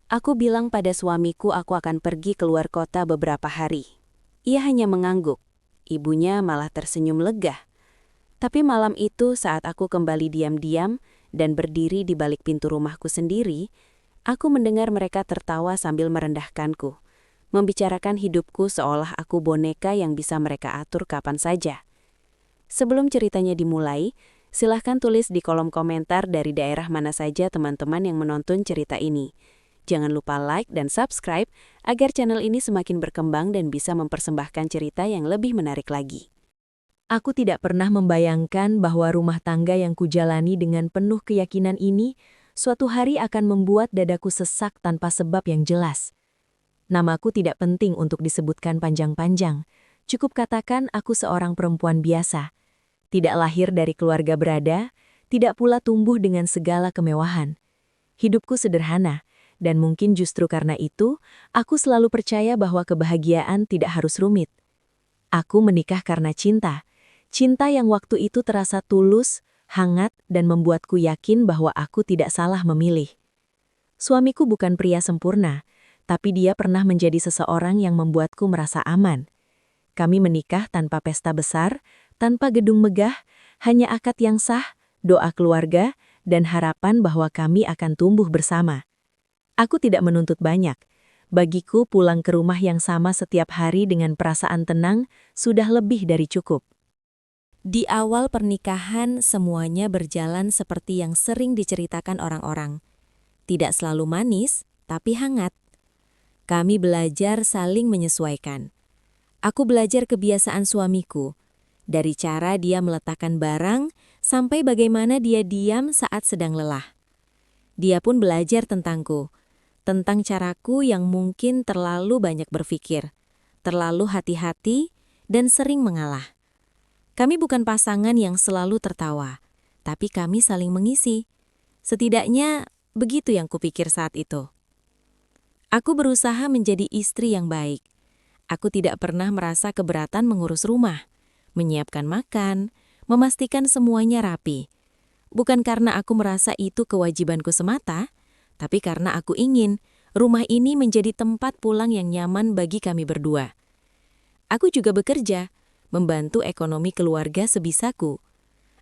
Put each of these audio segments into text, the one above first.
Aku bilang pada suamiku aku akan pergi keluar kota beberapa hari. Ia hanya mengangguk. Ibunya malah tersenyum lega. Tapi malam itu saat aku kembali diam-diam dan berdiri di balik pintu rumahku sendiri, aku mendengar mereka tertawa sambil merendahkanku, membicarakan hidupku seolah aku boneka yang bisa mereka atur kapan saja. Sebelum ceritanya dimulai, silahkan tulis di kolom komentar dari daerah mana saja teman-teman yang menonton cerita ini. Jangan lupa like dan subscribe agar channel ini semakin berkembang dan bisa mempersembahkan cerita yang lebih menarik lagi. Aku tidak pernah membayangkan bahwa rumah tangga yang kujalani dengan penuh keyakinan ini suatu hari akan membuat dadaku sesak tanpa sebab yang jelas. Namaku tidak penting untuk disebutkan panjang-panjang. Cukup katakan aku seorang perempuan biasa. Tidak lahir dari keluarga berada, tidak pula tumbuh dengan segala kemewahan. Hidupku sederhana, dan mungkin justru karena itu, aku selalu percaya bahwa kebahagiaan tidak harus rumit. Aku menikah karena cinta. Cinta yang waktu itu terasa tulus, hangat, dan membuatku yakin bahwa aku tidak salah memilih. Suamiku bukan pria sempurna, tapi dia pernah menjadi seseorang yang membuatku merasa aman. Kami menikah tanpa pesta besar, tanpa gedung megah, hanya akad yang sah, doa keluarga, dan harapan bahwa kami akan tumbuh bersama. Aku tidak menuntut banyak. Bagiku pulang ke rumah yang sama setiap hari dengan perasaan tenang sudah lebih dari cukup. Di awal pernikahan, semuanya berjalan seperti yang sering diceritakan orang-orang. Tidak selalu manis, tapi hangat. Kami belajar saling menyesuaikan. Aku belajar kebiasaan suamiku, dari cara dia meletakkan barang sampai bagaimana dia diam saat sedang lelah. Dia pun belajar tentangku, tentang caraku yang mungkin terlalu banyak berpikir, terlalu hati-hati, dan sering mengalah. Kami bukan pasangan yang selalu tertawa, tapi kami saling mengisi. Setidaknya, begitu yang kupikir saat itu. Aku berusaha menjadi istri yang baik. Aku tidak pernah merasa keberatan mengurus rumah, menyiapkan makan, memastikan semuanya rapi. Bukan karena aku merasa itu kewajibanku semata, tapi karena aku ingin rumah ini menjadi tempat pulang yang nyaman bagi kami berdua. Aku juga bekerja, membantu ekonomi keluarga sebisaku.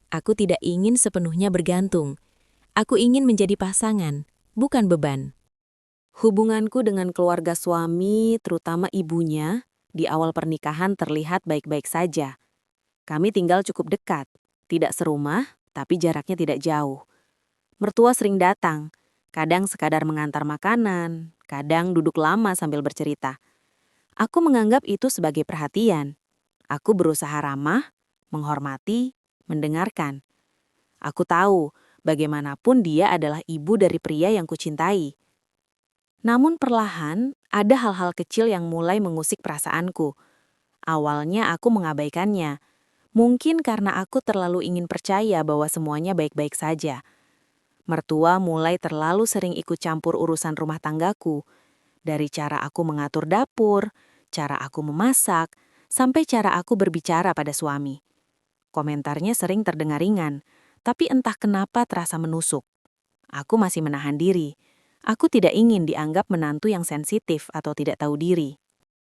Aku tidak ingin sepenuhnya bergantung. Aku ingin menjadi pasangan, bukan beban. Hubunganku dengan keluarga suami, terutama ibunya, di awal pernikahan terlihat baik-baik saja. Kami tinggal cukup dekat, tidak serumah, tapi jaraknya tidak jauh. Mertua sering datang, kadang sekadar mengantar makanan, kadang duduk lama sambil bercerita. Aku menganggap itu sebagai perhatian. Aku berusaha ramah, menghormati, mendengarkan. Aku tahu, bagaimanapun dia adalah ibu dari pria yang kucintai. Namun perlahan, ada hal-hal kecil yang mulai mengusik perasaanku. Awalnya aku mengabaikannya. Mungkin karena aku terlalu ingin percaya bahwa semuanya baik-baik saja. Mertua mulai terlalu sering ikut campur urusan rumah tanggaku. Dari cara aku mengatur dapur, cara aku memasak, sampai cara aku berbicara pada suami. Komentarnya sering terdengar ringan, tapi entah kenapa terasa menusuk. Aku masih menahan diri. Aku tidak ingin dianggap menantu yang sensitif atau tidak tahu diri.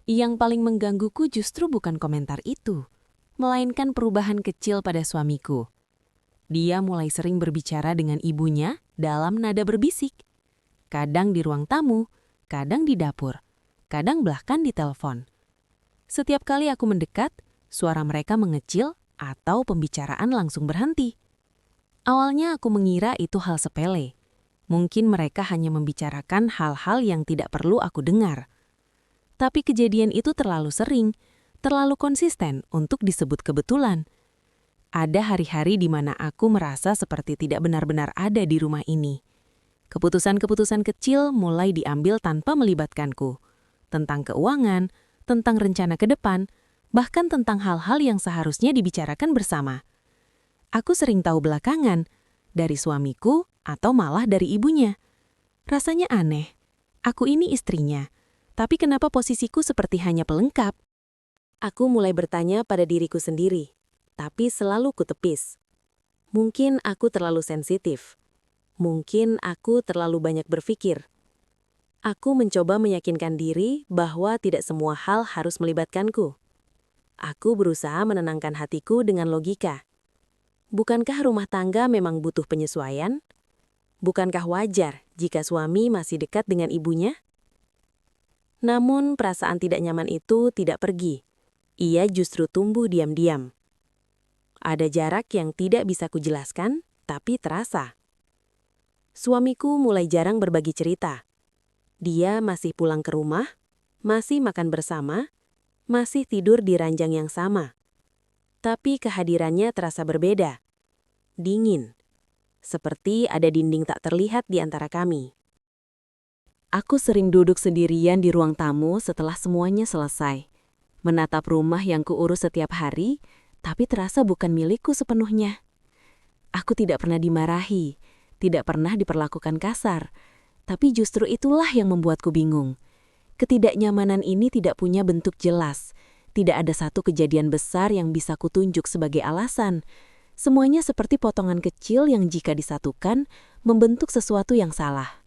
Yang paling menggangguku justru bukan komentar itu, melainkan perubahan kecil pada suamiku. Dia mulai sering berbicara dengan ibunya dalam nada berbisik. Kadang di ruang tamu, kadang di dapur, kadang bahkan di telepon. Setiap kali aku mendekat, suara mereka mengecil atau pembicaraan langsung berhenti. Awalnya aku mengira itu hal sepele. Mungkin mereka hanya membicarakan hal-hal yang tidak perlu aku dengar. Tapi kejadian itu terlalu sering, terlalu konsisten untuk disebut kebetulan. Ada hari-hari di mana aku merasa seperti tidak benar-benar ada di rumah ini. Keputusan-keputusan kecil mulai diambil tanpa melibatkanku. Tentang keuangan, tentang rencana ke depan, bahkan tentang hal-hal yang seharusnya dibicarakan bersama. Aku sering tahu belakangan, dari suamiku atau malah dari ibunya. Rasanya aneh. Aku ini istrinya, tapi kenapa posisiku seperti hanya pelengkap? Aku mulai bertanya pada diriku sendiri, tapi selalu kutepis. Mungkin aku terlalu sensitif. Mungkin aku terlalu banyak berpikir. Aku mencoba meyakinkan diri bahwa tidak semua hal harus melibatkanku. Aku berusaha menenangkan hatiku dengan logika. Bukankah rumah tangga memang butuh penyesuaian? Bukankah wajar jika suami masih dekat dengan ibunya? Namun perasaan tidak nyaman itu tidak pergi. Ia justru tumbuh diam-diam. Ada jarak yang tidak bisa kujelaskan, tapi terasa. Suamiku mulai jarang berbagi cerita. Dia masih pulang ke rumah, masih makan bersama, masih tidur di ranjang yang sama. Tapi kehadirannya terasa berbeda. Dingin. Seperti ada dinding tak terlihat di antara kami. Aku sering duduk sendirian di ruang tamu setelah semuanya selesai. Menatap rumah yang kuurus setiap hari, tapi terasa bukan milikku sepenuhnya. Aku tidak pernah dimarahi, tidak pernah diperlakukan kasar, tapi justru itulah yang membuatku bingung. Ketidaknyamanan ini tidak punya bentuk jelas. Tidak ada satu kejadian besar yang bisa kutunjuk sebagai alasan. Semuanya seperti potongan kecil yang jika disatukan, membentuk sesuatu yang salah.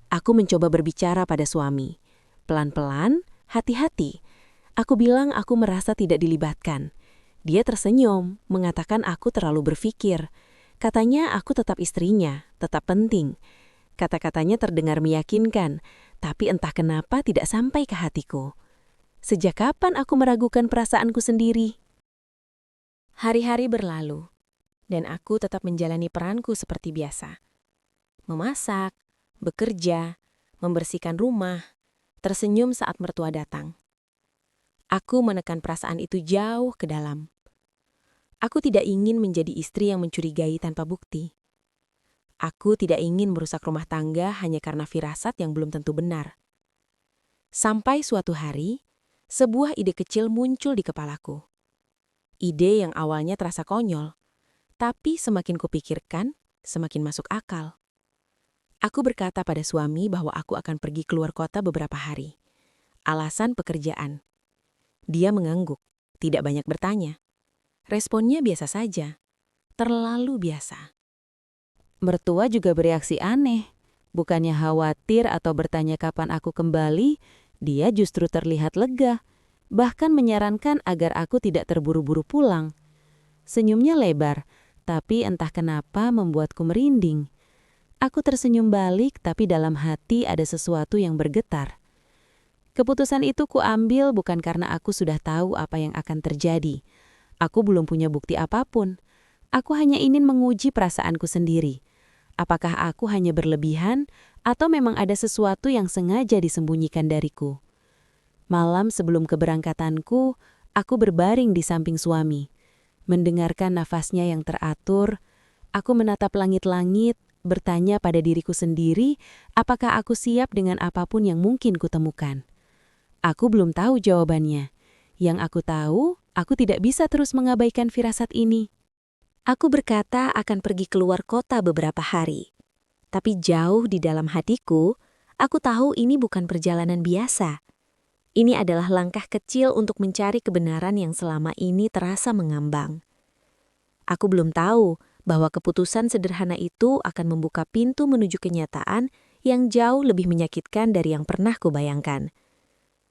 Aku mencoba berbicara pada suami. Pelan-pelan, hati-hati. Aku bilang aku merasa tidak dilibatkan. Dia tersenyum, mengatakan aku terlalu berpikir. Katanya aku tetap istrinya, tetap penting. Kata-katanya terdengar meyakinkan, tapi entah kenapa tidak sampai ke hatiku. Sejak kapan aku meragukan perasaanku sendiri? Hari-hari berlalu, dan aku tetap menjalani peranku seperti biasa. Memasak, bekerja, membersihkan rumah, tersenyum saat mertua datang. Aku menekan perasaan itu jauh ke dalam. Aku tidak ingin menjadi istri yang mencurigai tanpa bukti. Aku tidak ingin merusak rumah tangga hanya karena firasat yang belum tentu benar. Sampai suatu hari, sebuah ide kecil muncul di kepalaku. Ide yang awalnya terasa konyol, tapi semakin kupikirkan, semakin masuk akal. Aku berkata pada suami bahwa aku akan pergi keluar kota beberapa hari. Alasan pekerjaan. Dia mengangguk, tidak banyak bertanya. Responnya biasa saja, terlalu biasa. Mertua juga bereaksi aneh. Bukannya khawatir atau bertanya kapan aku kembali, dia justru terlihat lega, bahkan menyarankan agar aku tidak terburu-buru pulang. Senyumnya lebar, tapi entah kenapa membuatku merinding. Aku tersenyum balik, tapi dalam hati ada sesuatu yang bergetar. Keputusan itu kuambil bukan karena aku sudah tahu apa yang akan terjadi. Aku belum punya bukti apapun. Aku hanya ingin menguji perasaanku sendiri. Apakah aku hanya berlebihan, atau memang ada sesuatu yang sengaja disembunyikan dariku? Malam sebelum keberangkatanku, aku berbaring di samping suami. Mendengarkan nafasnya yang teratur, aku menatap langit-langit, bertanya pada diriku sendiri, apakah aku siap dengan apapun yang mungkin kutemukan. Aku belum tahu jawabannya. Yang aku tahu, aku tidak bisa terus mengabaikan firasat ini. Aku berkata akan pergi keluar kota beberapa hari. Tapi jauh di dalam hatiku, aku tahu ini bukan perjalanan biasa. Ini adalah langkah kecil untuk mencari kebenaran yang selama ini terasa mengambang. Aku belum tahu bahwa keputusan sederhana itu akan membuka pintu menuju kenyataan yang jauh lebih menyakitkan dari yang pernah kubayangkan.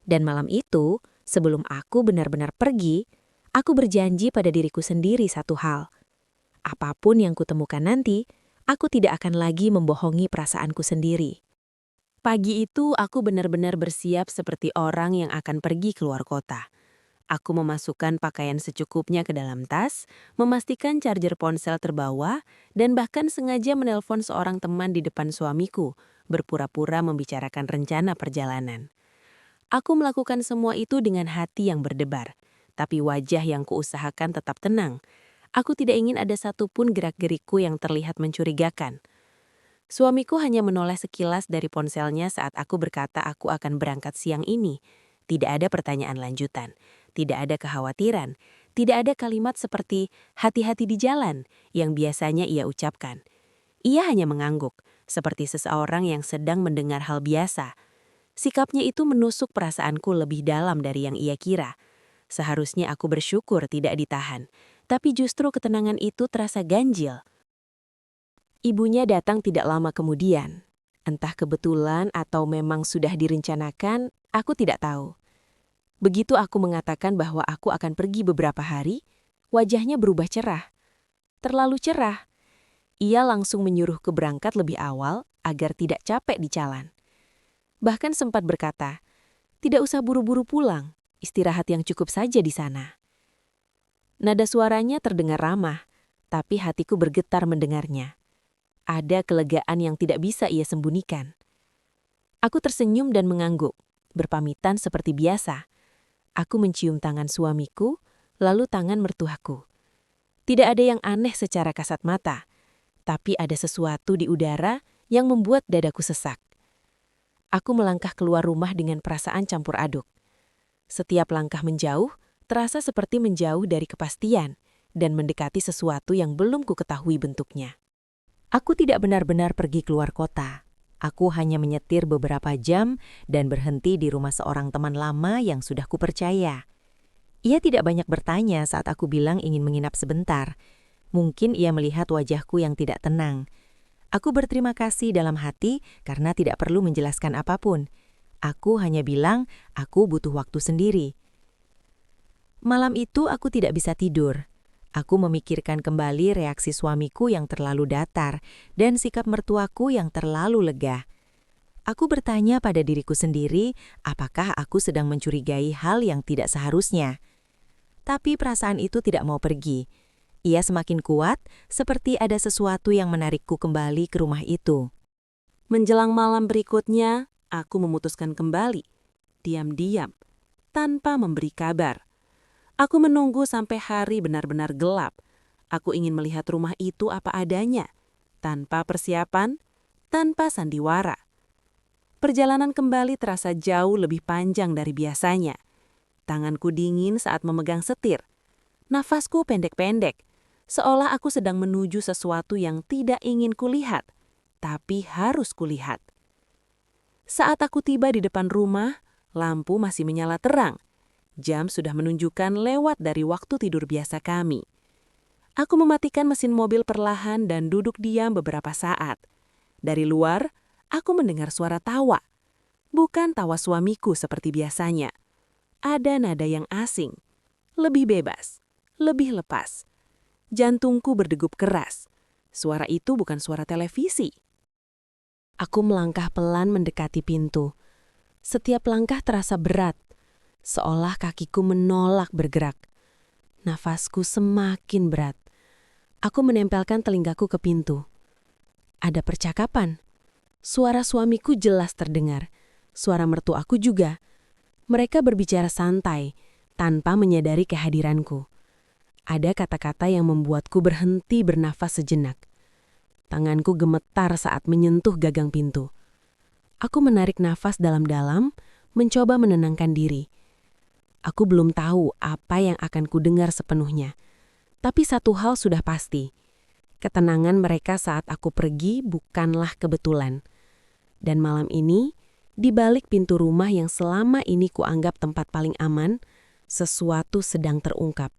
Dan malam itu, sebelum aku benar-benar pergi, aku berjanji pada diriku sendiri satu hal. Apapun yang kutemukan nanti, aku tidak akan lagi membohongi perasaanku sendiri. Pagi itu aku benar-benar bersiap seperti orang yang akan pergi keluar kota. Aku memasukkan pakaian secukupnya ke dalam tas, memastikan charger ponsel terbawa, dan bahkan sengaja menelpon seorang teman di depan suamiku, berpura-pura membicarakan rencana perjalanan. Aku melakukan semua itu dengan hati yang berdebar, tapi wajah yang kuusahakan tetap tenang. Aku tidak ingin ada satupun gerak-gerikku yang terlihat mencurigakan. Suamiku hanya menoleh sekilas dari ponselnya saat aku berkata aku akan berangkat siang ini. Tidak ada pertanyaan lanjutan, tidak ada kekhawatiran, tidak ada kalimat seperti hati-hati di jalan yang biasanya ia ucapkan. Ia hanya mengangguk, seperti seseorang yang sedang mendengar hal biasa. Sikapnya itu menusuk perasaanku lebih dalam dari yang ia kira. Seharusnya aku bersyukur tidak ditahan. Tapi justru ketenangan itu terasa ganjil. Ibunya datang tidak lama kemudian. Entah kebetulan atau memang sudah direncanakan, aku tidak tahu. Begitu aku mengatakan bahwa aku akan pergi beberapa hari, wajahnya berubah cerah. Terlalu cerah. Ia langsung menyuruhku berangkat lebih awal agar tidak capek di jalan. Bahkan sempat berkata, tidak usah buru-buru pulang, istirahat yang cukup saja di sana. Nada suaranya terdengar ramah, tapi hatiku bergetar mendengarnya. Ada kelegaan yang tidak bisa ia sembunyikan. Aku tersenyum dan mengangguk, berpamitan seperti biasa. Aku mencium tangan suamiku, lalu tangan mertuaku. Tidak ada yang aneh secara kasat mata, tapi ada sesuatu di udara yang membuat dadaku sesak. Aku melangkah keluar rumah dengan perasaan campur aduk. Setiap langkah menjauh, terasa seperti menjauh dari kepastian dan mendekati sesuatu yang belum kuketahui bentuknya. Aku tidak benar-benar pergi keluar kota. Aku hanya menyetir beberapa jam dan berhenti di rumah seorang teman lama yang sudah kupercaya. Ia tidak banyak bertanya saat aku bilang ingin menginap sebentar. Mungkin ia melihat wajahku yang tidak tenang. Aku berterima kasih dalam hati karena tidak perlu menjelaskan apapun. Aku hanya bilang aku butuh waktu sendiri. Malam itu aku tidak bisa tidur. Aku memikirkan kembali reaksi suamiku yang terlalu datar dan sikap mertuaku yang terlalu lega. Aku bertanya pada diriku sendiri, apakah aku sedang mencurigai hal yang tidak seharusnya. Tapi perasaan itu tidak mau pergi. Ia semakin kuat, seperti ada sesuatu yang menarikku kembali ke rumah itu. Menjelang malam berikutnya, aku memutuskan kembali, diam-diam, tanpa memberi kabar. Aku menunggu sampai hari benar-benar gelap. Aku ingin melihat rumah itu apa adanya, tanpa persiapan, tanpa sandiwara. Perjalanan kembali terasa jauh lebih panjang dari biasanya. Tanganku dingin saat memegang setir. Nafasku pendek-pendek, seolah aku sedang menuju sesuatu yang tidak ingin kulihat, tapi harus kulihat. Saat aku tiba di depan rumah, lampu masih menyala terang. Jam sudah menunjukkan lewat dari waktu tidur biasa kami. Aku mematikan mesin mobil perlahan dan duduk diam beberapa saat. Dari luar, aku mendengar suara tawa. Bukan tawa suamiku seperti biasanya. Ada nada yang asing, lebih bebas, lebih lepas. Jantungku berdegup keras. Suara itu bukan suara televisi. Aku melangkah pelan mendekati pintu. Setiap langkah terasa berat, seolah kakiku menolak bergerak. Nafasku semakin berat. Aku menempelkan telingaku ke pintu. Ada percakapan. Suara suamiku jelas terdengar. Suara mertuaku juga. Mereka berbicara santai, tanpa menyadari kehadiranku. Ada kata-kata yang membuatku berhenti bernafas sejenak. Tanganku gemetar saat menyentuh gagang pintu. Aku menarik nafas dalam-dalam, mencoba menenangkan diri. Aku belum tahu apa yang akan kudengar sepenuhnya. Tapi satu hal sudah pasti. Ketenangan mereka saat aku pergi bukanlah kebetulan. Dan malam ini, di balik pintu rumah yang selama ini kuanggap tempat paling aman, sesuatu sedang terungkap.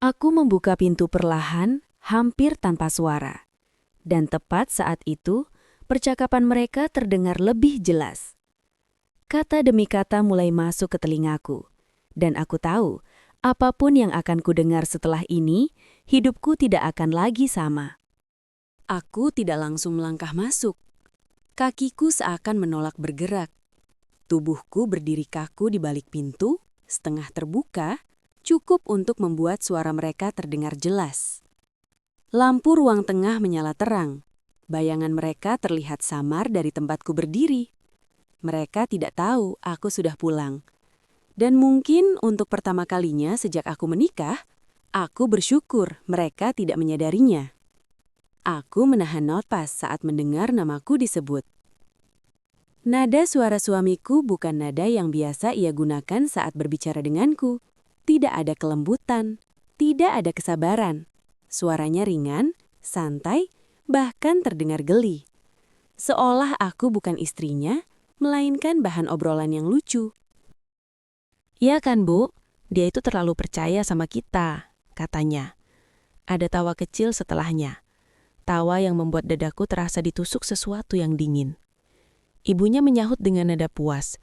Aku membuka pintu perlahan, hampir tanpa suara. Dan tepat saat itu, percakapan mereka terdengar lebih jelas. Kata demi kata mulai masuk ke telingaku. Dan aku tahu, apapun yang akan kudengar setelah ini, hidupku tidak akan lagi sama. Aku tidak langsung melangkah masuk. Kakiku seakan menolak bergerak. Tubuhku berdiri kaku di balik pintu, setengah terbuka, cukup untuk membuat suara mereka terdengar jelas. Lampu ruang tengah menyala terang. Bayangan mereka terlihat samar dari tempatku berdiri. Mereka tidak tahu aku sudah pulang. Dan mungkin untuk pertama kalinya sejak aku menikah, aku bersyukur mereka tidak menyadarinya. Aku menahan napas saat mendengar namaku disebut. Nada suara suamiku bukan nada yang biasa ia gunakan saat berbicara denganku. Tidak ada kelembutan, tidak ada kesabaran. Suaranya ringan, santai, bahkan terdengar geli. Seolah aku bukan istrinya, melainkan bahan obrolan yang lucu. "Iya kan, Bu? Dia itu terlalu percaya sama kita," katanya. Ada tawa kecil setelahnya. tawa yang membuat dadaku terasa ditusuk sesuatu yang dingin. Ibunya menyahut dengan nada puas.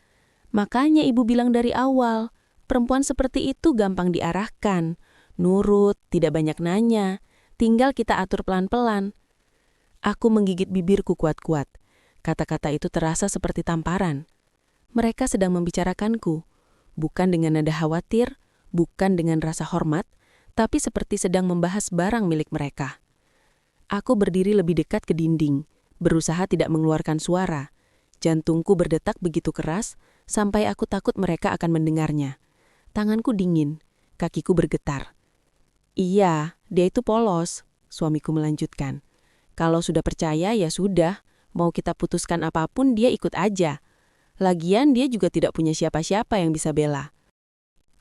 Makanya ibu bilang dari awal, perempuan seperti itu gampang diarahkan. Nurut, tidak banyak nanya, tinggal kita atur pelan-pelan. Aku menggigit bibirku kuat-kuat. Kata-kata itu terasa seperti tamparan. Mereka sedang membicarakanku, bukan dengan nada khawatir, bukan dengan rasa hormat, tapi seperti sedang membahas barang milik mereka. Aku berdiri lebih dekat ke dinding, berusaha tidak mengeluarkan suara. Jantungku berdetak begitu keras, sampai aku takut mereka akan mendengarnya. Tanganku dingin, kakiku bergetar. Iya, dia itu polos, suamiku melanjutkan. Kalau sudah percaya, ya sudah. Mau kita putuskan apapun, dia ikut aja. Lagian dia juga tidak punya siapa-siapa yang bisa bela.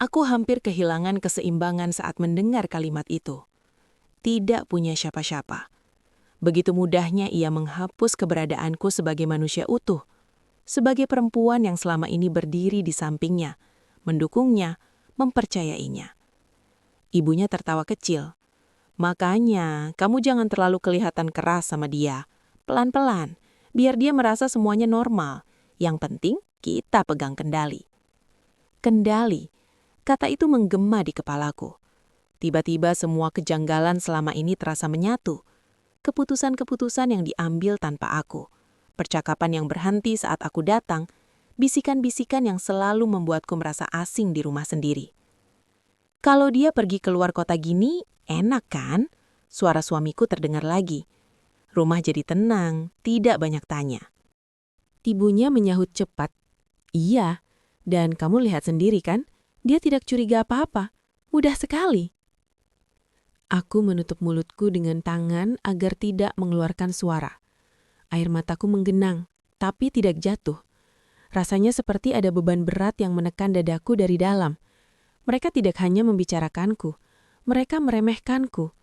Aku hampir kehilangan keseimbangan saat mendengar kalimat itu. Tidak punya siapa-siapa. Begitu mudahnya ia menghapus keberadaanku sebagai manusia utuh. Sebagai perempuan yang selama ini berdiri di sampingnya, mendukungnya, mempercayainya. Ibunya tertawa kecil. Makanya, kamu jangan terlalu kelihatan keras sama dia. Pelan-pelan, biar dia merasa semuanya normal. Yang penting, kita pegang kendali. Kendali, kata itu menggema di kepalaku. Tiba-tiba semua kejanggalan selama ini terasa menyatu. Keputusan-keputusan yang diambil tanpa aku. Percakapan yang berhenti saat aku datang. Bisikan-bisikan yang selalu membuatku merasa asing di rumah sendiri. Kalau dia pergi keluar kota gini, enak kan? Suara suamiku terdengar lagi. Rumah jadi tenang, tidak banyak tanya. Ibunya menyahut cepat. Iya, dan kamu lihat sendiri kan? Dia tidak curiga apa-apa. Mudah sekali. Aku menutup mulutku dengan tangan agar tidak mengeluarkan suara. Air mataku menggenang, tapi tidak jatuh. Rasanya seperti ada beban berat yang menekan dadaku dari dalam. Mereka tidak hanya membicarakanku, mereka meremehkanku,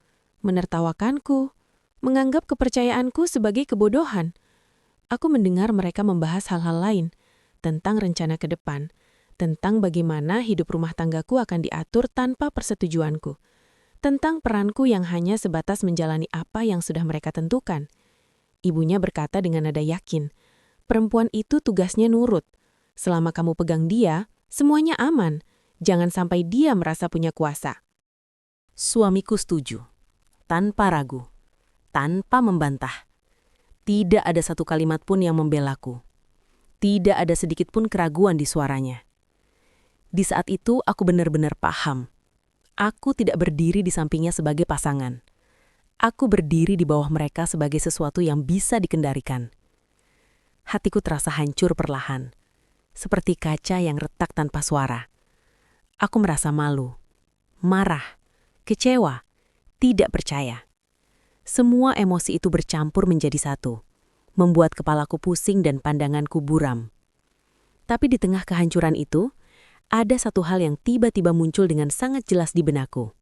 menertawakanku, menganggap kepercayaanku sebagai kebodohan. Aku mendengar mereka membahas hal-hal lain, tentang rencana ke depan, tentang bagaimana hidup rumah tanggaku akan diatur tanpa persetujuanku, tentang peranku yang hanya sebatas menjalani apa yang sudah mereka tentukan. Ibunya berkata dengan nada yakin, perempuan itu tugasnya nurut. Selama kamu pegang dia, semuanya aman. Jangan sampai dia merasa punya kuasa. Suamiku setuju, tanpa ragu, tanpa membantah. Tidak ada satu kalimat pun yang membelaku. Tidak ada sedikit pun keraguan di suaranya. Di saat itu aku benar-benar paham. Aku tidak berdiri di sampingnya sebagai pasangan. Aku berdiri di bawah mereka sebagai sesuatu yang bisa dikendalikan. Hatiku terasa hancur perlahan, seperti kaca yang retak tanpa suara. Aku merasa malu, marah, kecewa, tidak percaya. Semua emosi itu bercampur menjadi satu, membuat kepalaku pusing dan pandanganku buram. Tapi di tengah kehancuran itu, ada satu hal yang tiba-tiba muncul dengan sangat jelas di benakku.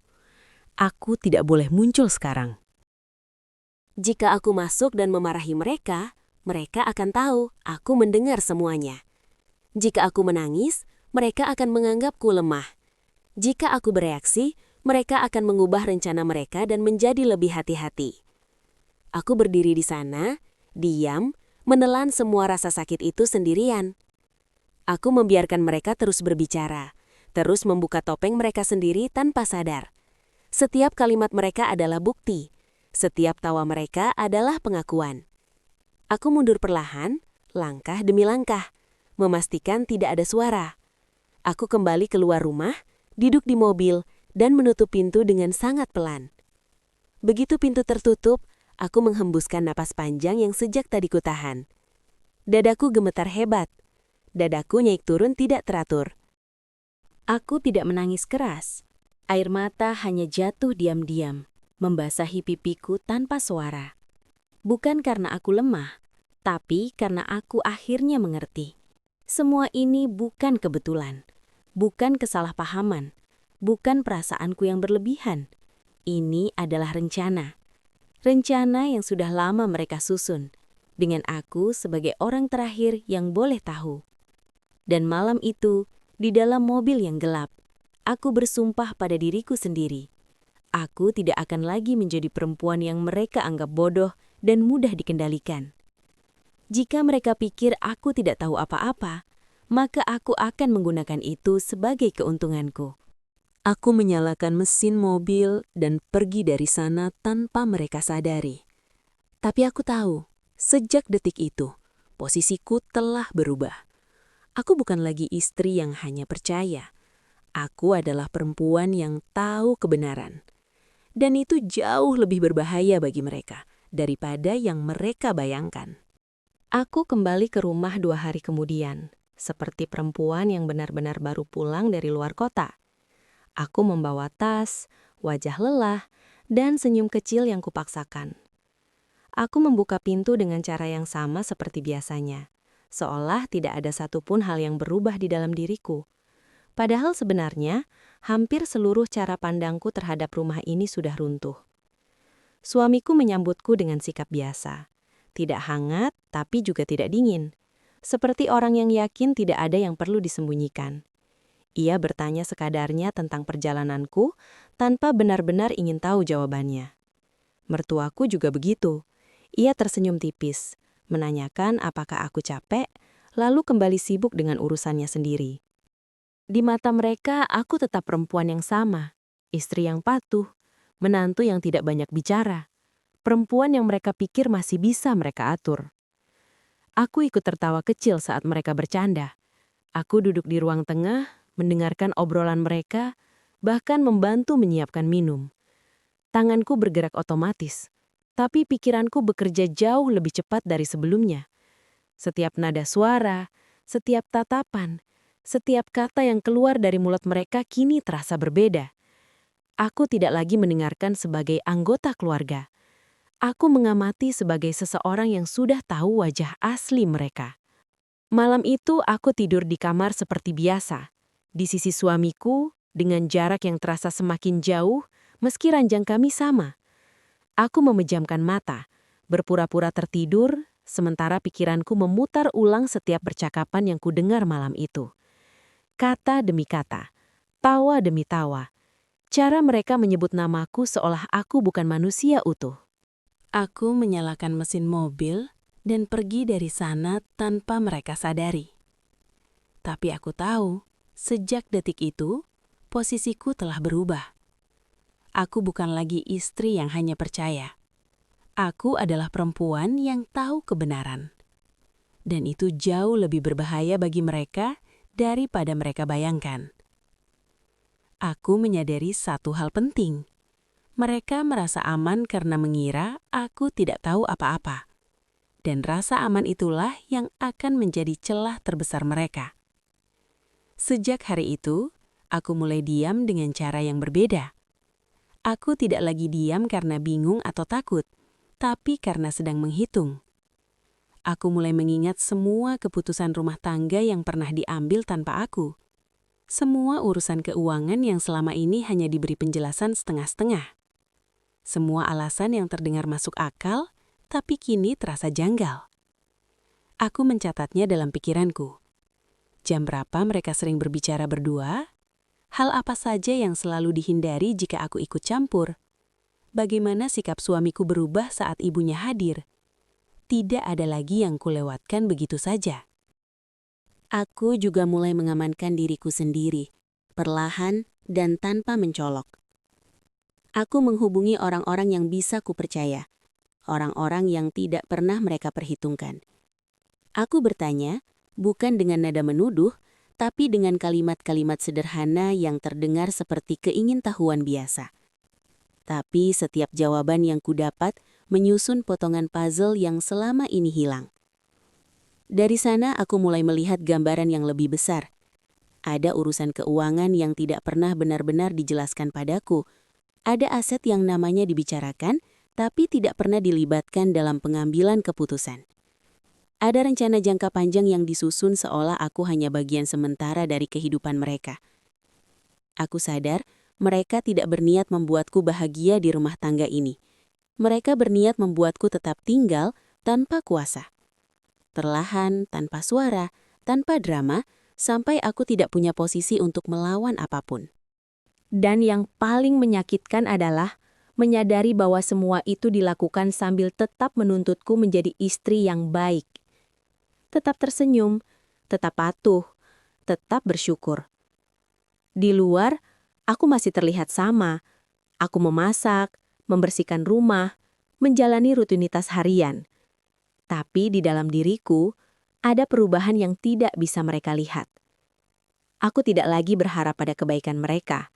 Aku tidak boleh muncul sekarang. Jika aku masuk dan memarahi mereka, mereka akan tahu aku mendengar semuanya. Jika aku menangis, mereka akan menganggapku lemah. Jika aku bereaksi, mereka akan mengubah rencana mereka dan menjadi lebih hati-hati. Aku berdiri di sana, diam, menelan semua rasa sakit itu sendirian. Aku membiarkan mereka terus berbicara, terus membuka topeng mereka sendiri tanpa sadar. Setiap kalimat mereka adalah bukti, setiap tawa mereka adalah pengakuan. Aku mundur perlahan, langkah demi langkah, memastikan tidak ada suara. Aku kembali keluar rumah, duduk di mobil, dan menutup pintu dengan sangat pelan. Begitu pintu tertutup, aku menghembuskan napas panjang yang sejak tadi kutahan. Dadaku gemetar hebat. Dadaku naik turun tidak teratur. Aku tidak menangis keras. Air mata hanya jatuh diam-diam, membasahi pipiku tanpa suara. Bukan karena aku lemah, tapi karena aku akhirnya mengerti. Semua ini bukan kebetulan, bukan kesalahpahaman, bukan perasaanku yang berlebihan. Ini adalah rencana. Rencana yang sudah lama mereka susun, dengan aku sebagai orang terakhir yang boleh tahu. Dan malam itu, di dalam mobil yang gelap, aku bersumpah pada diriku sendiri. Aku tidak akan lagi menjadi perempuan yang mereka anggap bodoh dan mudah dikendalikan. Jika mereka pikir aku tidak tahu apa-apa, maka aku akan menggunakan itu sebagai keuntunganku. Aku menyalakan mesin mobil dan pergi dari sana tanpa mereka sadari. Tapi aku tahu, sejak detik itu, posisiku telah berubah. Aku bukan lagi istri yang hanya percaya. Aku adalah perempuan yang tahu kebenaran. Dan itu jauh lebih berbahaya bagi mereka daripada yang mereka bayangkan. Aku kembali ke rumah 2 hari kemudian, seperti perempuan yang benar-benar baru pulang dari luar kota. Aku membawa tas, wajah lelah, dan senyum kecil yang kupaksakan. Aku membuka pintu dengan cara yang sama seperti biasanya, seolah tidak ada satupun hal yang berubah di dalam diriku. Padahal sebenarnya, hampir seluruh cara pandangku terhadap rumah ini sudah runtuh. Suamiku menyambutku dengan sikap biasa. Tidak hangat, tapi juga tidak dingin. Seperti orang yang yakin tidak ada yang perlu disembunyikan. Ia bertanya sekadarnya tentang perjalananku, tanpa benar-benar ingin tahu jawabannya. Mertuaku juga begitu. Ia tersenyum tipis, menanyakan apakah aku capek, lalu kembali sibuk dengan urusannya sendiri. Di mata mereka, aku tetap perempuan yang sama, istri yang patuh, menantu yang tidak banyak bicara, perempuan yang mereka pikir masih bisa mereka atur. Aku ikut tertawa kecil saat mereka bercanda. Aku duduk di ruang tengah, mendengarkan obrolan mereka, bahkan membantu menyiapkan minum. Tanganku bergerak otomatis, tapi pikiranku bekerja jauh lebih cepat dari sebelumnya. Setiap nada suara, setiap tatapan, setiap kata yang keluar dari mulut mereka kini terasa berbeda. Aku tidak lagi mendengarkan sebagai anggota keluarga. Aku mengamati sebagai seseorang yang sudah tahu wajah asli mereka. Malam itu aku tidur di kamar seperti biasa, di sisi suamiku, dengan jarak yang terasa semakin jauh, meski ranjang kami sama. Aku memejamkan mata, berpura-pura tertidur, sementara pikiranku memutar ulang setiap percakapan yang kudengar malam itu. Kata demi kata, tawa demi tawa. Cara mereka menyebut namaku seolah aku bukan manusia utuh. Aku menyalakan mesin mobil dan pergi dari sana tanpa mereka sadari. Tapi aku tahu, sejak detik itu, posisiku telah berubah. Aku bukan lagi istri yang hanya percaya. Aku adalah perempuan yang tahu kebenaran. Dan itu jauh lebih berbahaya bagi mereka daripada mereka bayangkan. Aku menyadari satu hal penting. Mereka merasa aman karena mengira aku tidak tahu apa-apa. Dan rasa aman itulah yang akan menjadi celah terbesar mereka. Sejak hari itu, aku mulai diam dengan cara yang berbeda. Aku tidak lagi diam karena bingung atau takut, tapi karena sedang menghitung. Aku mulai mengingat semua keputusan rumah tangga yang pernah diambil tanpa aku. Semua urusan keuangan yang selama ini hanya diberi penjelasan setengah-setengah. Semua alasan yang terdengar masuk akal, tapi kini terasa janggal. Aku mencatatnya dalam pikiranku. Jam berapa mereka sering berbicara berdua? Hal apa saja yang selalu dihindari jika aku ikut campur? Bagaimana sikap suamiku berubah saat ibunya hadir? Tidak ada lagi yang kulewatkan begitu saja. Aku juga mulai mengamankan diriku sendiri, perlahan dan tanpa mencolok. Aku menghubungi orang-orang yang bisa kupercaya, orang-orang yang tidak pernah mereka perhitungkan. Aku bertanya, bukan dengan nada menuduh, tapi dengan kalimat-kalimat sederhana yang terdengar seperti keingintahuan biasa. Tapi setiap jawaban yang kudapat menyusun potongan puzzle yang selama ini hilang. Dari sana aku mulai melihat gambaran yang lebih besar. Ada urusan keuangan yang tidak pernah benar-benar dijelaskan padaku. Ada aset yang namanya dibicarakan, tapi tidak pernah dilibatkan dalam pengambilan keputusan. Ada rencana jangka panjang yang disusun seolah aku hanya bagian sementara dari kehidupan mereka. Aku sadar, mereka tidak berniat membuatku bahagia di rumah tangga ini. Mereka berniat membuatku tetap tinggal tanpa kuasa. Perlahan, tanpa suara, tanpa drama, sampai aku tidak punya posisi untuk melawan apapun. Dan yang paling menyakitkan adalah menyadari bahwa semua itu dilakukan sambil tetap menuntutku menjadi istri yang baik. Tetap tersenyum, tetap patuh, tetap bersyukur. Di luar, aku masih terlihat sama. Aku memasak, membersihkan rumah, menjalani rutinitas harian. Tapi di dalam diriku, ada perubahan yang tidak bisa mereka lihat. Aku tidak lagi berharap pada kebaikan mereka.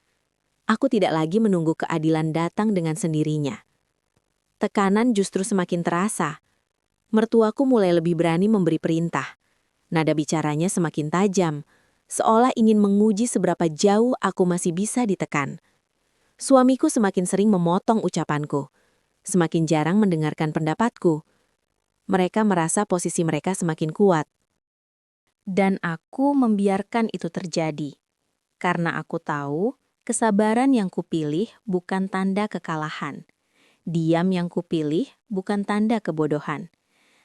Aku tidak lagi menunggu keadilan datang dengan sendirinya. Tekanan justru semakin terasa. Mertuaku mulai lebih berani memberi perintah. Nada bicaranya semakin tajam, seolah ingin menguji seberapa jauh aku masih bisa ditekan. Suamiku semakin sering memotong ucapanku, semakin jarang mendengarkan pendapatku. Mereka merasa posisi mereka semakin kuat. Dan aku membiarkan itu terjadi. Karena aku tahu, kesabaran yang kupilih bukan tanda kekalahan. Diam yang kupilih bukan tanda kebodohan.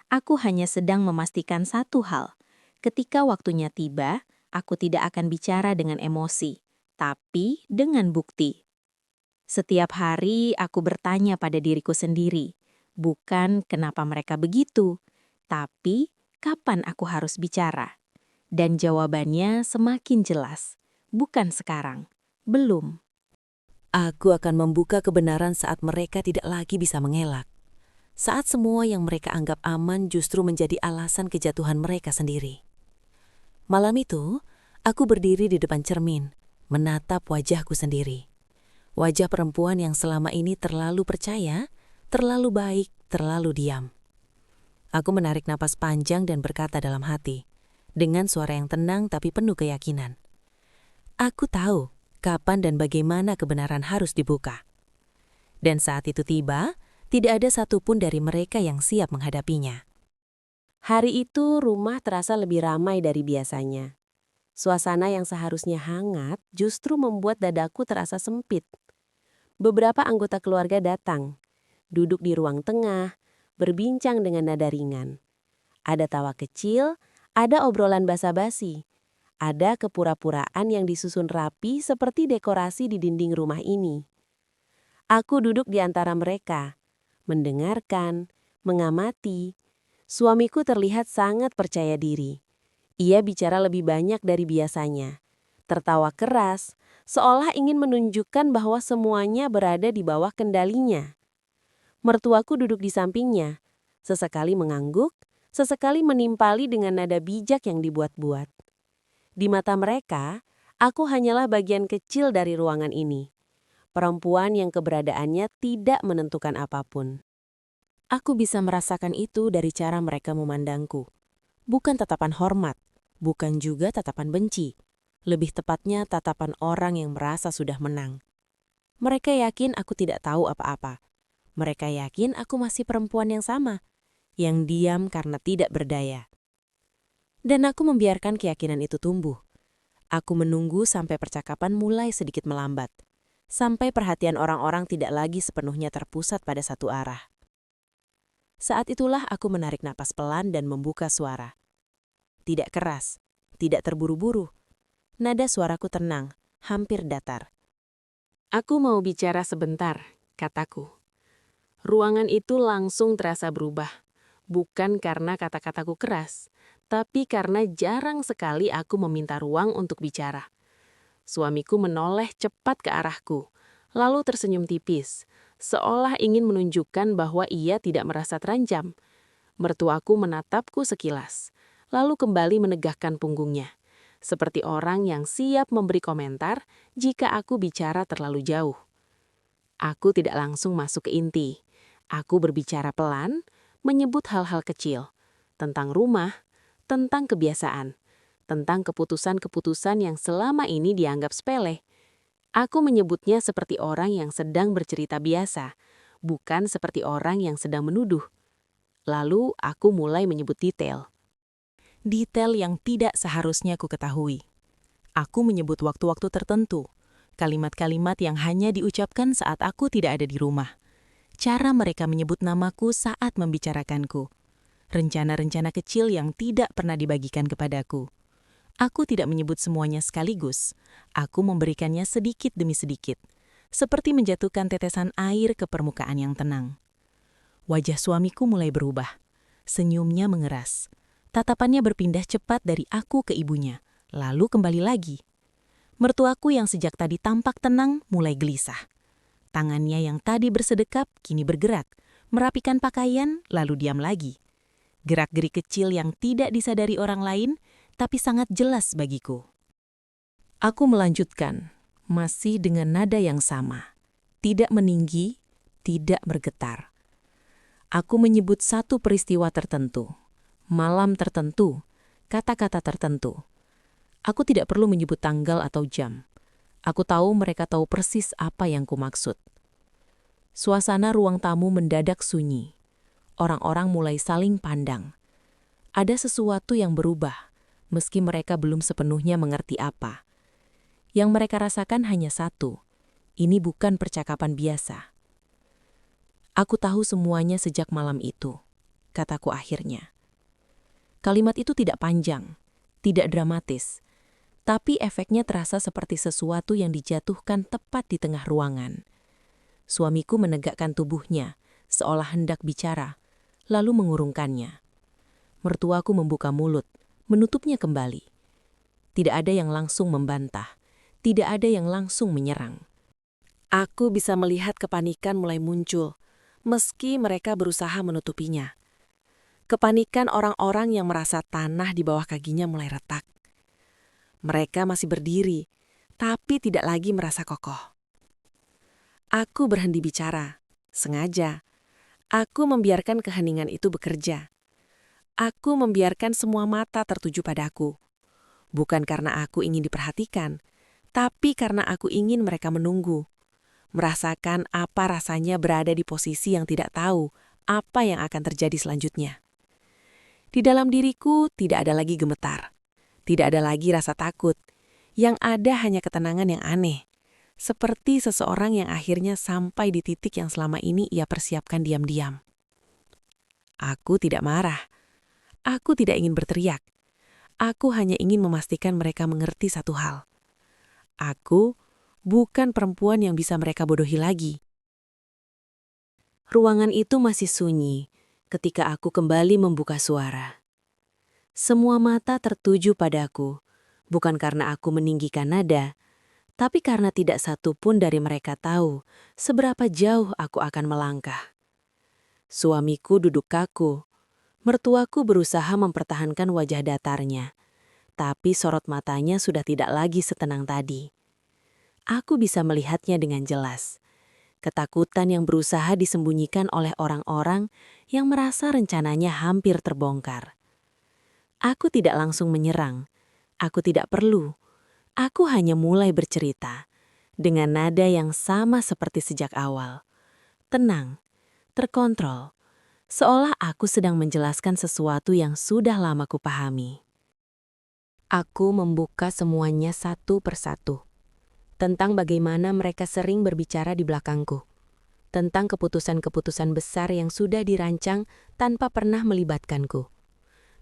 Aku hanya sedang memastikan satu hal. Ketika waktunya tiba, aku tidak akan bicara dengan emosi, tapi dengan bukti. Setiap hari aku bertanya pada diriku sendiri, bukan kenapa mereka begitu, tapi kapan aku harus bicara. Dan jawabannya semakin jelas, bukan sekarang, belum. Aku akan membuka kebenaran saat mereka tidak lagi bisa mengelak. Saat semua yang mereka anggap aman justru menjadi alasan kejatuhan mereka sendiri. Malam itu, aku berdiri di depan cermin, menatap wajahku sendiri. Wajah perempuan yang selama ini terlalu percaya, terlalu baik, terlalu diam. Aku menarik napas panjang dan berkata dalam hati, dengan suara yang tenang tapi penuh keyakinan. Aku tahu kapan dan bagaimana kebenaran harus dibuka. Dan saat itu tiba, tidak ada satupun dari mereka yang siap menghadapinya. Hari itu rumah terasa lebih ramai dari biasanya. Suasana yang seharusnya hangat justru membuat dadaku terasa sempit. Beberapa anggota keluarga datang, duduk di ruang tengah, berbincang dengan nada ringan. Ada tawa kecil, ada obrolan basa-basi, ada kepura-puraan yang disusun rapi seperti dekorasi di dinding rumah ini. Aku duduk di antara mereka, mendengarkan, mengamati. Suamiku terlihat sangat percaya diri. Ia bicara lebih banyak dari biasanya. Tertawa keras, seolah ingin menunjukkan bahwa semuanya berada di bawah kendalinya. Mertuaku duduk di sampingnya, sesekali mengangguk, sesekali menimpali dengan nada bijak yang dibuat-buat. Di mata mereka, aku hanyalah bagian kecil dari ruangan ini. Perempuan yang keberadaannya tidak menentukan apapun. Aku bisa merasakan itu dari cara mereka memandangku. Bukan tatapan hormat, bukan juga tatapan benci. Lebih tepatnya tatapan orang yang merasa sudah menang. Mereka yakin aku tidak tahu apa-apa. Mereka yakin aku masih perempuan yang sama, yang diam karena tidak berdaya. Dan aku membiarkan keyakinan itu tumbuh. Aku menunggu sampai percakapan mulai sedikit melambat. Sampai perhatian orang-orang tidak lagi sepenuhnya terpusat pada satu arah. Saat itulah aku menarik napas pelan dan membuka suara. Tidak keras, tidak terburu-buru. Nada suaraku tenang, hampir datar. Aku mau bicara sebentar, kataku. Ruangan itu langsung terasa berubah. Bukan karena kata-kataku keras, tapi karena jarang sekali aku meminta ruang untuk bicara. Suamiku menoleh cepat ke arahku, lalu tersenyum tipis, seolah ingin menunjukkan bahwa ia tidak merasa terancam. Mertuaku menatapku sekilas, lalu kembali menegakkan punggungnya, seperti orang yang siap memberi komentar jika aku bicara terlalu jauh. Aku tidak langsung masuk ke inti. Aku berbicara pelan, menyebut hal-hal kecil, tentang rumah, tentang kebiasaan, tentang keputusan-keputusan yang selama ini dianggap sepele. Aku menyebutnya seperti orang yang sedang bercerita biasa, bukan seperti orang yang sedang menuduh. Lalu aku mulai menyebut detail. Detail yang tidak seharusnya ku ketahui. Aku menyebut waktu-waktu tertentu, kalimat-kalimat yang hanya diucapkan saat aku tidak ada di rumah. Cara mereka menyebut namaku saat membicarakanku. Rencana-rencana kecil yang tidak pernah dibagikan kepadaku. Aku tidak menyebut semuanya sekaligus. Aku memberikannya sedikit demi sedikit, seperti menjatuhkan tetesan air ke permukaan yang tenang. Wajah suamiku mulai berubah. Senyumnya mengeras. Tatapannya berpindah cepat dari aku ke ibunya, lalu kembali lagi. Mertuaku yang sejak tadi tampak tenang mulai gelisah. Tangannya yang tadi bersedekap kini bergerak, merapikan pakaian lalu diam lagi. Gerak-gerik kecil yang tidak disadari orang lain, tapi sangat jelas bagiku. Aku melanjutkan, masih dengan nada yang sama. Tidak meninggi, tidak bergetar. Aku menyebut satu peristiwa tertentu, malam tertentu, kata-kata tertentu. Aku tidak perlu menyebut tanggal atau jam. Aku tahu mereka tahu persis apa yang kumaksud. Suasana ruang tamu mendadak sunyi. Orang-orang mulai saling pandang. Ada sesuatu yang berubah, meski mereka belum sepenuhnya mengerti apa. Yang mereka rasakan hanya satu, ini bukan percakapan biasa. Aku tahu semuanya sejak malam itu, kataku akhirnya. Kalimat itu tidak panjang, tidak dramatis, tapi efeknya terasa seperti sesuatu yang dijatuhkan tepat di tengah ruangan. Suamiku menegakkan tubuhnya, seolah hendak bicara, lalu mengurungkannya. Mertuaku membuka mulut, menutupnya kembali. Tidak ada yang langsung membantah, tidak ada yang langsung menyerang. Aku bisa melihat kepanikan mulai muncul, meski mereka berusaha menutupinya. Kepanikan orang-orang yang merasa tanah di bawah kakinya mulai retak. Mereka masih berdiri, tapi tidak lagi merasa kokoh. Aku berhenti bicara, sengaja. Aku membiarkan keheningan itu bekerja. Aku membiarkan semua mata tertuju padaku. Bukan karena aku ingin diperhatikan, tapi karena aku ingin mereka menunggu. Merasakan apa rasanya berada di posisi yang tidak tahu apa yang akan terjadi selanjutnya. Di dalam diriku tidak ada lagi gemetar. Tidak ada lagi rasa takut. Yang ada hanya ketenangan yang aneh. Seperti seseorang yang akhirnya sampai di titik yang selama ini ia persiapkan diam-diam. Aku tidak marah. Aku tidak ingin berteriak. Aku hanya ingin memastikan mereka mengerti satu hal. Aku bukan perempuan yang bisa mereka bodohi lagi. Ruangan itu masih sunyi ketika aku kembali membuka suara. Semua mata tertuju padaku, bukan karena aku meninggikan nada, tapi karena tidak satu pun dari mereka tahu seberapa jauh aku akan melangkah. Suamiku duduk kaku. Mertuaku berusaha mempertahankan wajah datarnya, tapi sorot matanya sudah tidak lagi setenang tadi. Aku bisa melihatnya dengan jelas. Ketakutan yang berusaha disembunyikan oleh orang-orang yang merasa rencananya hampir terbongkar. Aku tidak langsung menyerang. Aku tidak perlu. Aku hanya mulai bercerita dengan nada yang sama seperti sejak awal. Tenang, terkontrol, seolah aku sedang menjelaskan sesuatu yang sudah lama kupahami. Aku membuka semuanya satu persatu. Tentang bagaimana mereka sering berbicara di belakangku. Tentang keputusan-keputusan besar yang sudah dirancang tanpa pernah melibatkanku.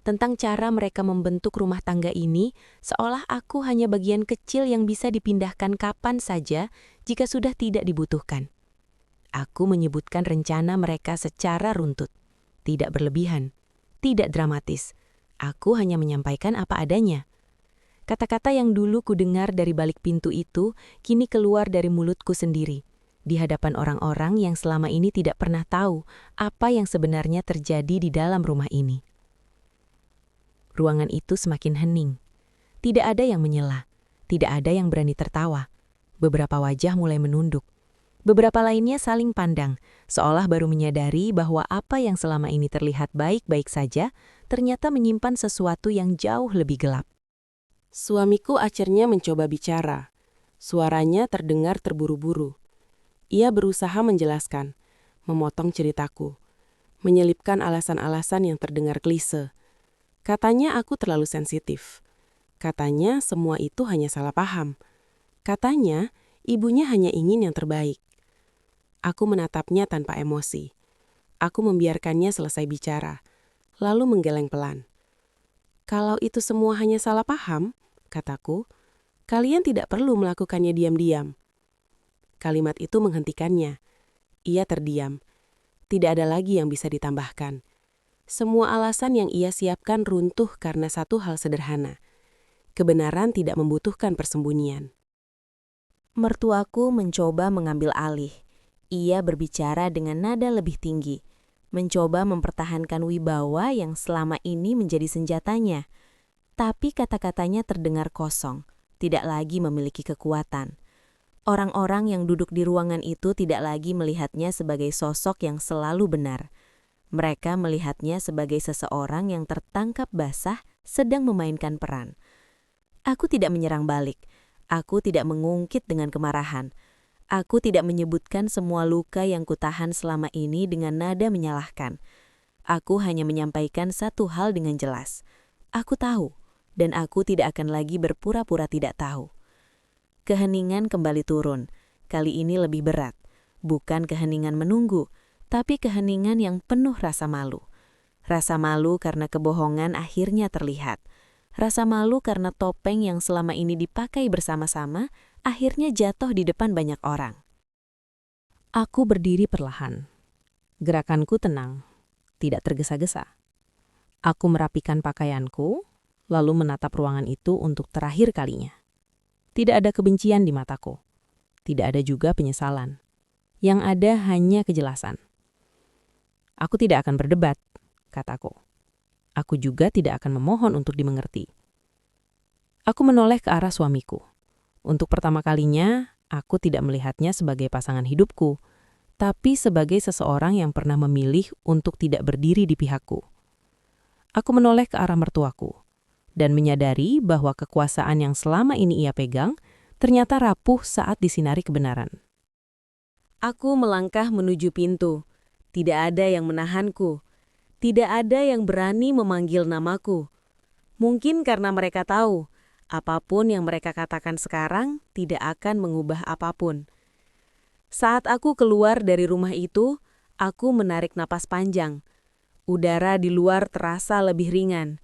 Tentang cara mereka membentuk rumah tangga ini, seolah aku hanya bagian kecil yang bisa dipindahkan kapan saja jika sudah tidak dibutuhkan. Aku menyebutkan rencana mereka secara runtut, tidak berlebihan, tidak dramatis. Aku hanya menyampaikan apa adanya. Kata-kata yang dulu kudengar dari balik pintu itu, kini keluar dari mulutku sendiri, di hadapan orang-orang yang selama ini tidak pernah tahu apa yang sebenarnya terjadi di dalam rumah ini. Ruangan itu semakin hening. Tidak ada yang menyela, tidak ada yang berani tertawa. Beberapa wajah mulai menunduk. Beberapa lainnya saling pandang, seolah baru menyadari bahwa apa yang selama ini terlihat baik-baik saja, ternyata menyimpan sesuatu yang jauh lebih gelap. Suamiku akhirnya mencoba bicara. Suaranya terdengar terburu-buru. Ia berusaha menjelaskan, memotong ceritaku, menyelipkan alasan-alasan yang terdengar klise. Katanya aku terlalu sensitif. Katanya semua itu hanya salah paham. Katanya ibunya hanya ingin yang terbaik. Aku menatapnya tanpa emosi. Aku membiarkannya selesai bicara, lalu menggeleng pelan. Kalau itu semua hanya salah paham, kataku. Kalian tidak perlu melakukannya diam-diam. Kalimat itu menghentikannya. Ia terdiam. Tidak ada lagi yang bisa ditambahkan. Semua alasan yang ia siapkan runtuh karena satu hal sederhana. Kebenaran tidak membutuhkan persembunyian. Mertuaku mencoba mengambil alih. Ia berbicara dengan nada lebih tinggi, mencoba mempertahankan wibawa yang selama ini menjadi senjatanya. Tapi kata-katanya terdengar kosong, tidak lagi memiliki kekuatan. Orang-orang yang duduk di ruangan itu tidak lagi melihatnya sebagai sosok yang selalu benar. Mereka melihatnya sebagai seseorang yang tertangkap basah sedang memainkan peran. Aku tidak menyerang balik. Aku tidak mengungkit dengan kemarahan. Aku tidak menyebutkan semua luka yang kutahan selama ini dengan nada menyalahkan. Aku hanya menyampaikan satu hal dengan jelas. Aku tahu, dan aku tidak akan lagi berpura-pura tidak tahu. Keheningan kembali turun. Kali ini lebih berat. Bukan keheningan menunggu, tapi keheningan yang penuh rasa malu. Rasa malu karena kebohongan akhirnya terlihat. Rasa malu karena topeng yang selama ini dipakai bersama-sama akhirnya jatuh di depan banyak orang. Aku berdiri perlahan. Gerakanku tenang, tidak tergesa-gesa. Aku merapikan pakaianku, lalu menatap ruangan itu untuk terakhir kalinya. Tidak ada kebencian di mataku. Tidak ada juga penyesalan. Yang ada hanya kejelasan. Aku tidak akan berdebat, kataku. Aku juga tidak akan memohon untuk dimengerti. Aku menoleh ke arah suamiku. Untuk pertama kalinya, aku tidak melihatnya sebagai pasangan hidupku, tapi sebagai seseorang yang pernah memilih untuk tidak berdiri di pihakku. Aku menoleh ke arah mertuaku, dan menyadari bahwa kekuasaan yang selama ini ia pegang ternyata rapuh saat disinari kebenaran. Aku melangkah menuju pintu. Tidak ada yang menahanku. Tidak ada yang berani memanggil namaku. Mungkin karena mereka tahu, apapun yang mereka katakan sekarang tidak akan mengubah apapun. Saat aku keluar dari rumah itu, aku menarik napas panjang. Udara di luar terasa lebih ringan.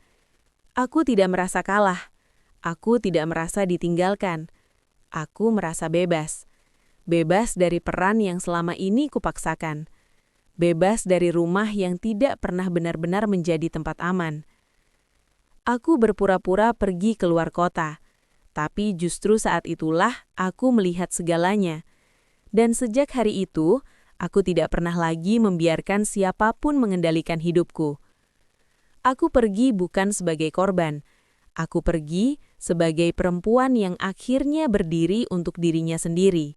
Aku tidak merasa kalah. Aku tidak merasa ditinggalkan. Aku merasa bebas. Bebas dari peran yang selama ini kupaksakan. Bebas dari rumah yang tidak pernah benar-benar menjadi tempat aman. Aku berpura-pura pergi keluar kota, tapi justru saat itulah aku melihat segalanya. Dan sejak hari itu, aku tidak pernah lagi membiarkan siapapun mengendalikan hidupku. Aku pergi bukan sebagai korban. Aku pergi sebagai perempuan yang akhirnya berdiri untuk dirinya sendiri.